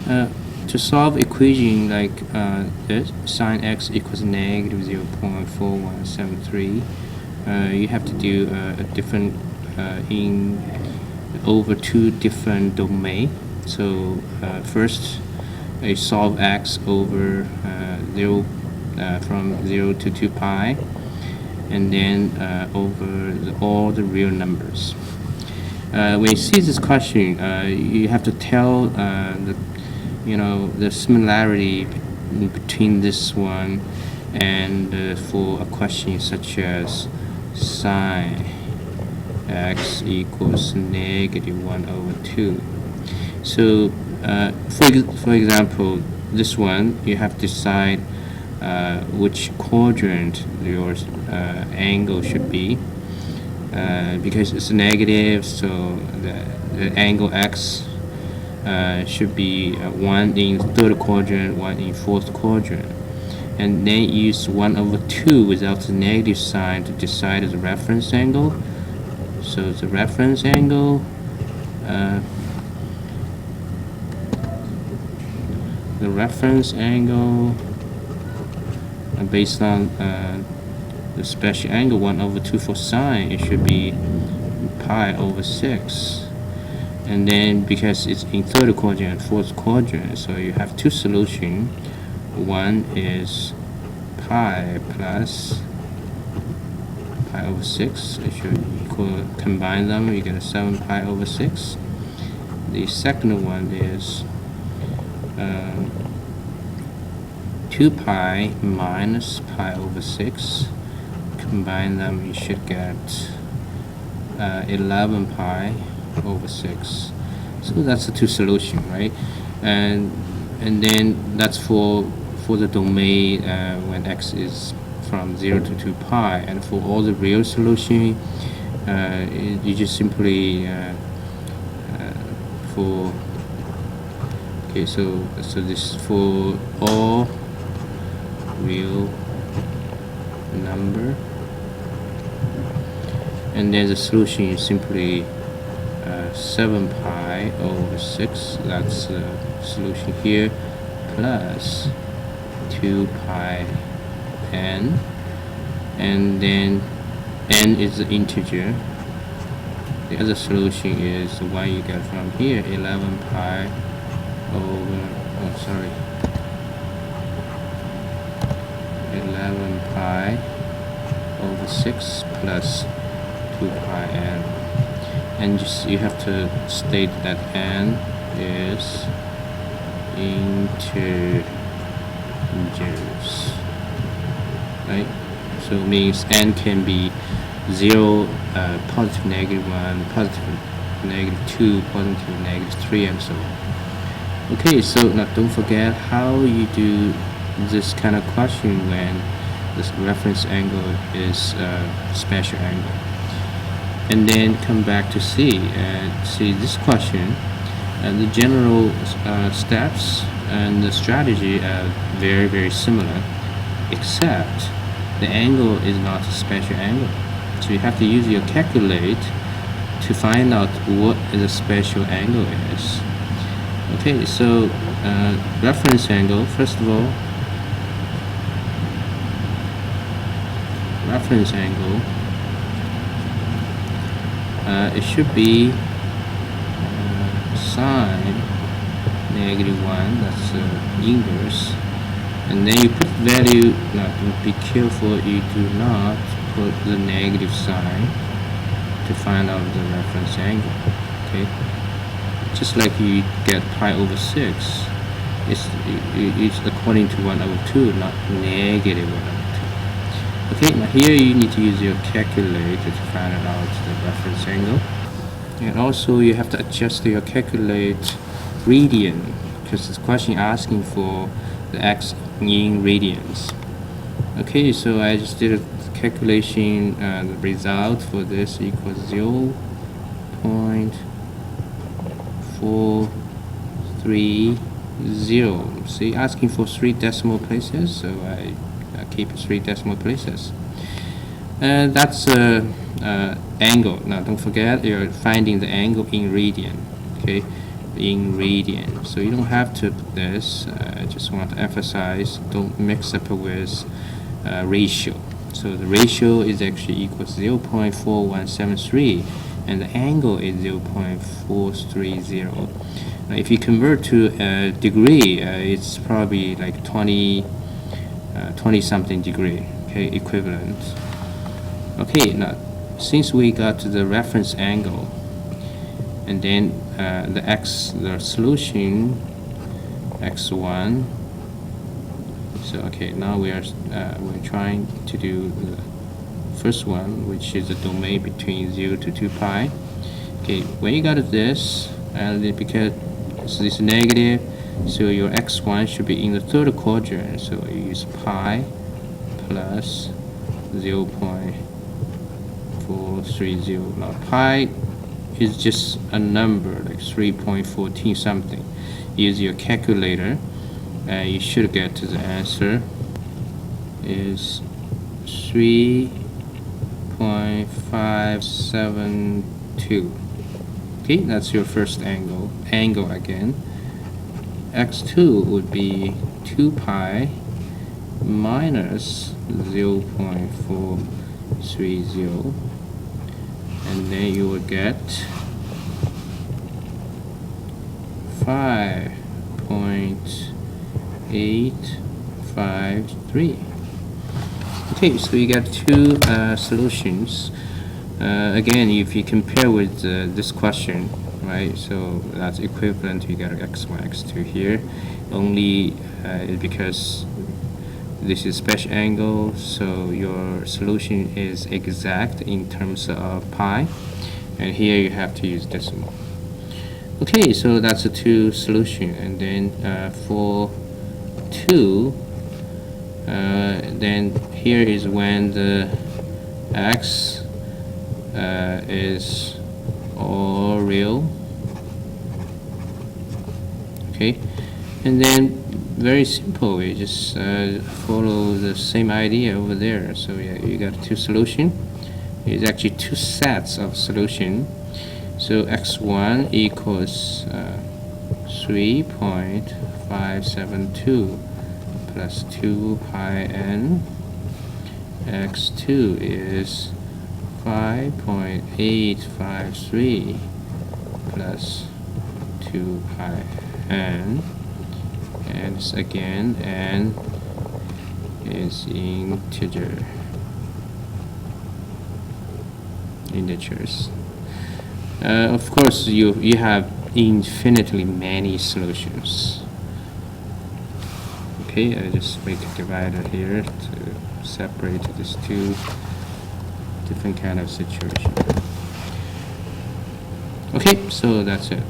To solve equation like this, sin x equals negative 0.4173, you have to do a different in over two different domain. So first, I solve x over 0 from 0 to 2 pi, and then over all the real numbers. When you see this question, you have to tell the similarity between this one and for a question such as sin x equals negative 1 over 2. So for example, this one you have to decide which quadrant your angle should be, because it's negative, so the angle x should be 1 in third quadrant, 1 in fourth quadrant, and then use 1 over 2 without the negative sign to decide the reference angle. So the reference angle based on the special angle 1 over 2 for sine, it should be pi over 6. And then because it's in third quadrant and fourth quadrant, so you have two solutions. One is pi plus pi over 6. It should equal, combine them, you get a 7 pi over 6. The second one is 2 pi minus pi over 6. Combine them, you should get 11 pi over 6. So that's the two solution, right? And then that's for the domain when x is from 0 to 2 pi, and for all the real solution you just simply so this for all real number, and then the solution is simply 7 pi over 6, that's the solution here, plus 2 pi n, and then n is the integer. The other solution is the one you get from here, 11 pi over, 11 pi over 6 plus 2 pi n. And just you have to state that n is integers, right? So it means n can be 0, positive negative 1, positive negative 2, positive negative 3, and so on. Okay, so now don't forget how you do this kind of question when this reference angle is special angle. And then come back to see this question, the general steps and the strategy are very, very similar, except the angle is not a special angle. So you have to use your calculate to find out what the special angle is. Okay, so reference angle, first of all, reference angle, it should be sine negative 1, that's inverse, and then you put value. Now be careful you do not put the negative sign to find out the reference angle. Okay, just like you get pi over 6, it's according to 1 over 2, not negative 1 over 2. Okay, now here you need to use your calculator to find out the reference angle. And also you have to adjust your calculate radian, because this question asking for the x in radians. Okay, so I just did a calculation, the result for this equals 0.430. See, asking for 3 decimal places, so I keep 3 decimal places. That's angle. Now don't forget you're finding the angle in radian. Okay, in radian. So you don't have to put this. I just want to emphasize, don't mix up with ratio. So the ratio is actually equals 0.4173 and the angle is 0.430. Now if you convert to a degree, it's probably like 20 something degree, okay, equivalent. Okay, now since we got the reference angle and then the solution x1. So okay, now we're trying to do the first one, which is the domain between 0 to 2 pi. Okay, when you got this, because this is negative, so your x1 should be in the third quadrant. So you use pi plus 0.430. Now pi is just a number like 3.14 something. Use your calculator. You should get to the answer is 3.572. Okay, that's your first angle again. x2 would be 2 pi minus 0.430, and then you will get 5.853. Okay, so you got two solutions. Again, if you compare with this question, right, so that's equivalent. You got x1, x2 here. Only because this is special angle, so your solution is exact in terms of pi, and here you have to use decimal. Okay, so that's the two solution, and then for 2, then here is when the x is all real. Okay, and then very simple, we just follow the same idea over there. So yeah, you got two solution. It's actually two sets of solution. So x1 equals 3.572 plus 2 pi n. x2 is 5.853 plus 2 pi n. And again, n is integers. Of course, you have infinitely many solutions. Okay, I just make a divider here to separate these two different kind of situation. Okay, so that's it.